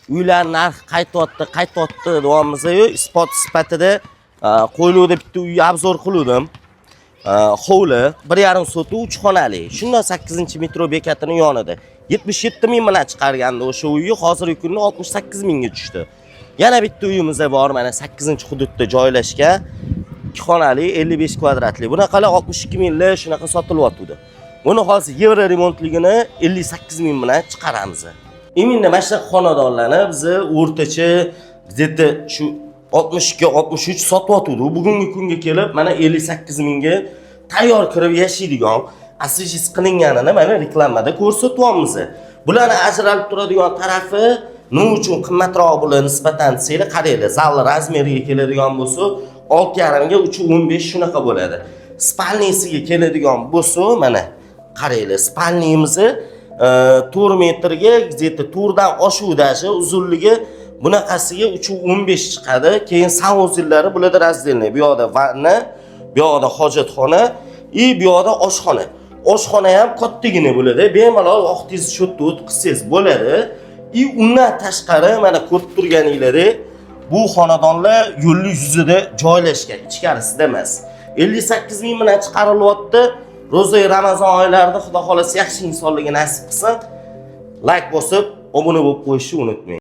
uylar narxi qaytyapti deyapmiz-ku, isbot sifatida qo'yiluvdi bitta uy obzor qildim. Hovli 1,5 sotix 3 xonali. Shundan 8-metro bekatining yonida. 77 ming bilan chiqargandi o'sha uyni, hozirgi kunda 68 mingga tushdi. Yana bitta uyimiz bor, mana 8-hududda joylashgan. 2 xonali 55 kvadratli. Bunaqalar 62 minglik shunaqa sotilyapti. Buni hozir yevro remontligini 58 ming bilan chiqaramiz. Eminda mana shu xonadonlarni biz o'rtacha где-то shu 62-63 sotyapti. Bugungi kunga kelib mana 58 mingga tayyor kirib yashaydigan asijis qilinganini mana reklamada ko'rsatyapmiz. Bularni ajralib turadigan tarafi nima uchun qimmatroq bo'ladi nisbatan desanglar, qaranglar, zal razmeriga keladigan bo'lsa 6,5 ga 3,15 shunaqa bo'ladi. Spalniysiga keladigan bo'lsa, mana qaranglar, spalniyimizni 4 metrga где-то 4 dan oshuvdashi uzunligi bunaqasiga 3,15 chiqadi. Keyin saunzillari bularda razdelni. Bu yoqda vanna, bu yoqda hojatxona, bu yoqda oshxona. Oshxona ham kattagina bo'ladi. Bemalol vaqtingizni shu yerda qilsangiz bo'ladi. Undan tashqari mana ko'rib turganingizdek, bu xonadonlar yo'l yuzida joylashgan, ichkarisida emas. 58 ming bilan chiqarilyapti. Ro'za Ramazon oylarida Xudo xolasa yaxshi insonlarga nasib qilsin. Like bosib, obuna bo'lib qo'yishni unutmang.